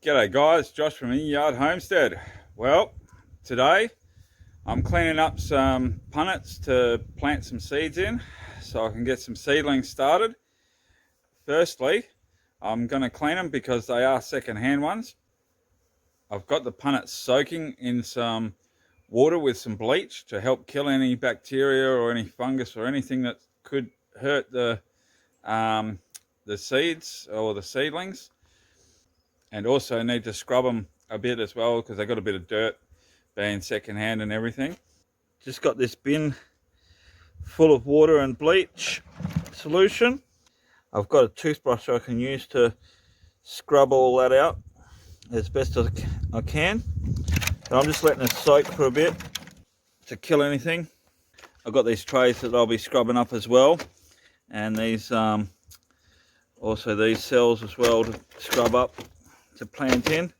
G'day guys, Josh from In Yard Homestead. Well, today I'm cleaning up some punnets to plant some seeds in so I can get some seedlings started. Firstly, I'm going to clean them because they are second-hand ones. I've got the punnets soaking in some water with some bleach to help kill any bacteria or any fungus or anything that could hurt the seeds or the seedlings. And also need to scrub them a bit as well because they got a bit of dirt being secondhand and everything. Just got this bin full of water and bleach solution. I've got a toothbrush I can use to scrub all that out as best as I can. And I'm just letting it soak for a bit to kill anything. I've got these trays that I'll be scrubbing up as well, and these also these cells as well to scrub up to plant in.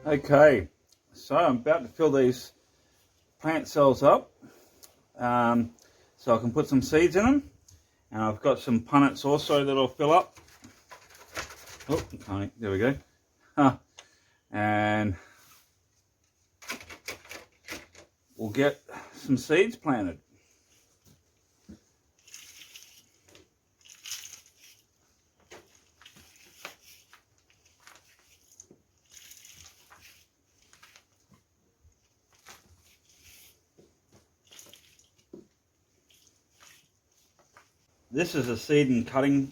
Okay, so I'm about to fill these plant cells up so I can put some seeds in them, and I've got some punnets also that I'll fill up. Oh, okay, there we go. And we'll get some seeds planted. This is a seed and cutting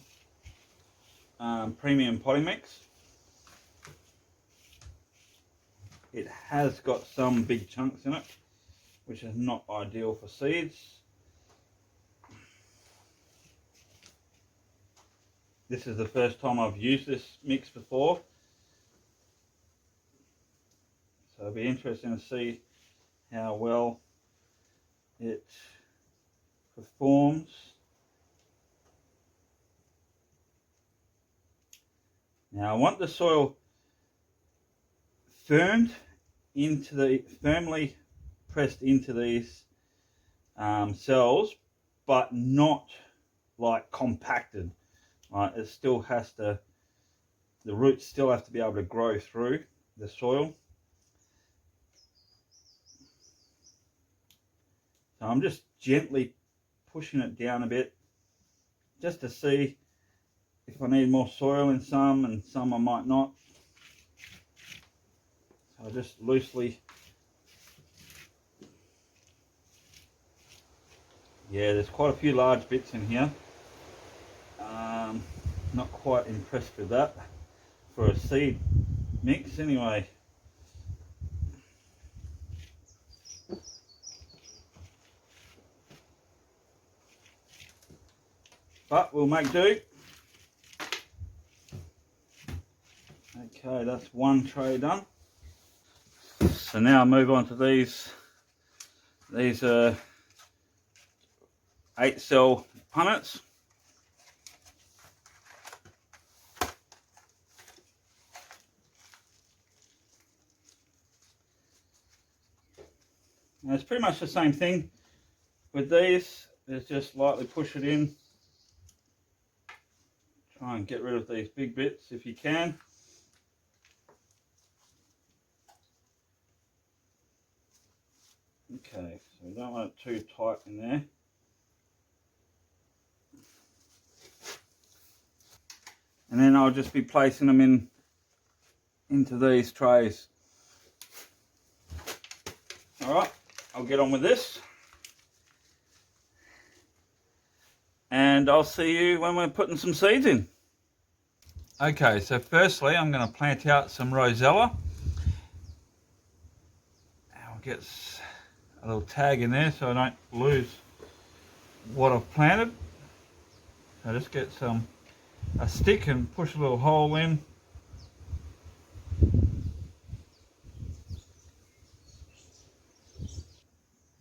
premium potting mix. It has got some big chunks in it, which is not ideal for seeds. This is the first time I've used this mix before, so it'll be interesting to see how well it performs. Now I want the soil firmly pressed into these cells, but not like compacted. It still has to, the roots still have to be able to grow through the soil. So I'm just gently pushing it down a bit just to see if I need more soil in some, and some I might not. So I just loosely, yeah, there's quite a few large bits in here. Not quite impressed with that for a seed mix anyway. But we'll make do. Okay, that's one tray done. So now I move on to these 8-cell punnets. Now it's pretty much the same thing with these. Is just lightly push it in. Try and get rid of these big bits if you can. Okay, so we don't want it too tight in there. And then I'll just be placing them into these trays. Alright, I'll get on with this. And I'll see you when we're putting some seeds in. Okay, so firstly I'm going to plant out some rosella. I'll get a little tag in there so I don't lose what I've planted. So just get a stick and push a little hole in.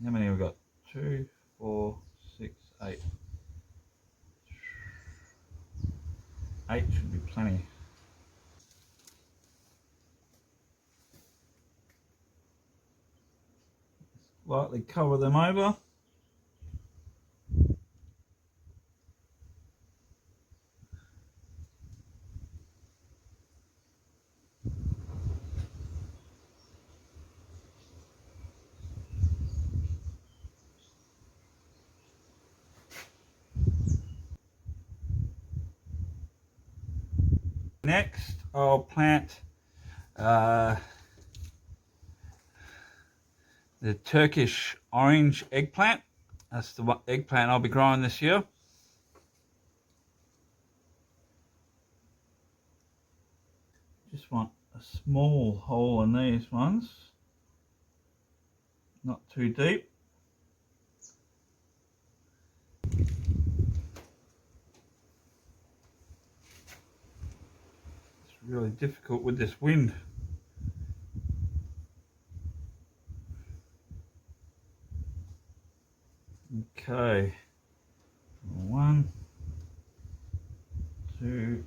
How many have we got? 2, 4, 6, 8. 8 should be plenty. Lightly cover them over. Next, I'll plant the Turkish orange eggplant. That's the eggplant I'll be growing this year. Just want a small hole in these ones, not too deep. It's really difficult with this wind. Okay, 1, 2,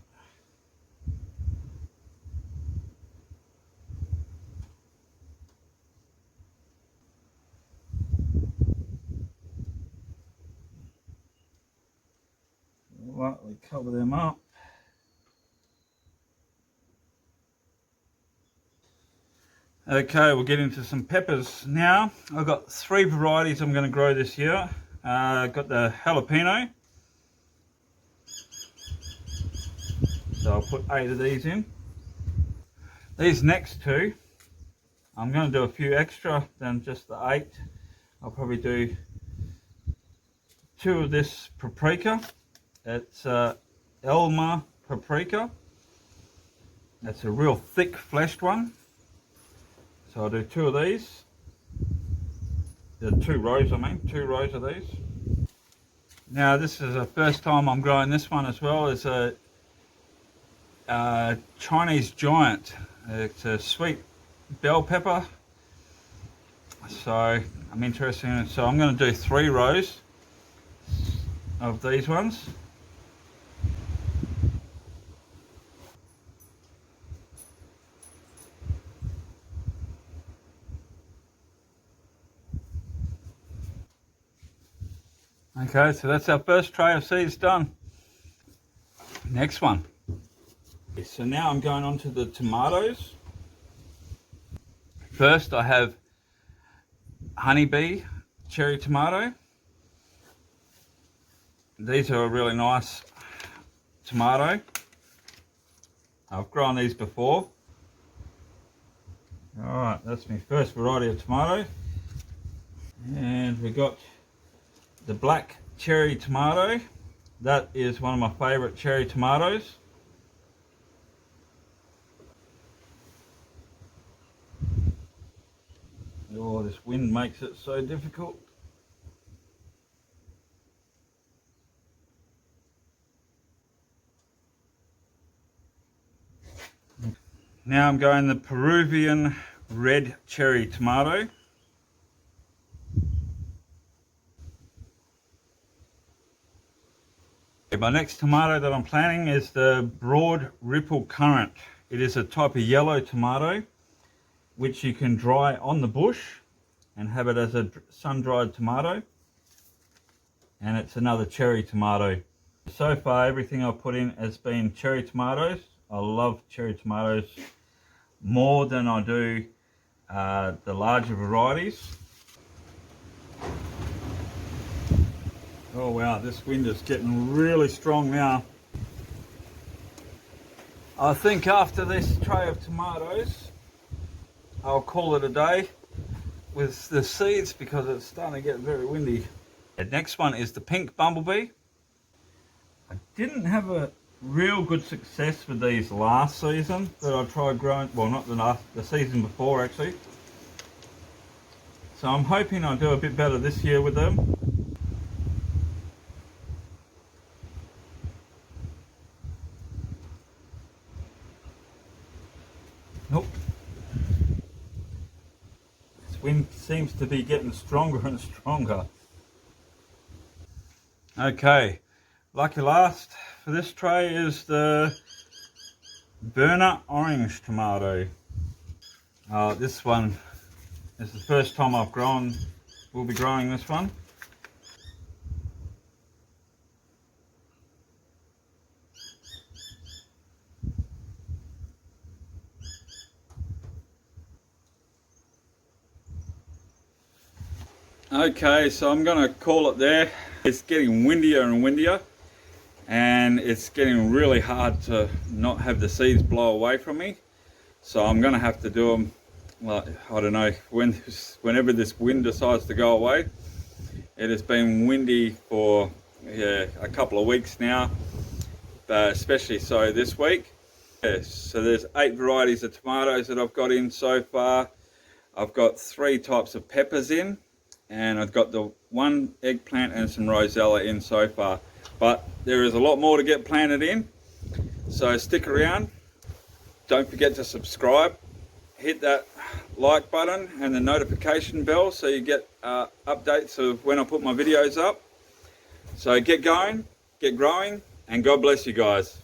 lightly cover them up. Okay, we'll get into some peppers now. I've got 3 varieties I'm going to grow this year. I've got the jalapeno. So I'll put 8 of these in. These next 2, I'm going to do a few extra than just the 8. I'll probably do 2 of this paprika. It's Elma paprika. That's a real thick fleshed one. So I'll do 2 of these. The 2 rows, I mean, 2 rows of these. Now this is the first time I'm growing this one as well. It's a Chinese giant. It's a sweet bell pepper. So I'm interested in it. So I'm going to do 3 rows of these ones. Okay, so that's our first tray of seeds done. Next one. So now I'm going on to the tomatoes. First I have honeybee cherry tomato. These are a really nice tomato. I've grown these before. Alright, that's my first variety of tomato. And we got the black cherry tomato. That is one of my favourite cherry tomatoes. Oh, this wind makes it so difficult. Now I'm going the Peruvian red cherry tomato. My next tomato that I'm planting is the broad ripple currant. It is a type of yellow tomato which you can dry on the bush and have it as a sun-dried tomato. And it's another cherry tomato. So far everything I've put in has been cherry tomatoes. I love cherry tomatoes more than I do the larger varieties. Oh wow, this wind is getting really strong now. I think after this tray of tomatoes, I'll call it a day. with the seeds because it's starting to get very windy. The next one is the pink bumblebee. I didn't have a real good success with these last season that I tried growing, well not the season before actually. So I'm hoping I'll do a bit better this year with them. Nope. This wind seems to be getting stronger and stronger. Okay, lucky last for this tray is the burner orange tomato. This one is the first time we'll be growing this one. Okay, so I'm going to call it there. It's getting windier and windier, and it's getting really hard to not have the seeds blow away from me. So I'm going to have to do them, like, I don't know, whenever this wind decides to go away. It has been windy for a couple of weeks now, but especially so this week. So there's 8 varieties of tomatoes that I've got in so far. I've got 3 types of peppers in, and I've got the 1 eggplant and some rosella in so far. But there is a lot more to get planted in, so stick around. Don't forget to subscribe, hit that like button and the notification bell so you get updates of when I put my videos up. So get going, get growing, and God bless you guys.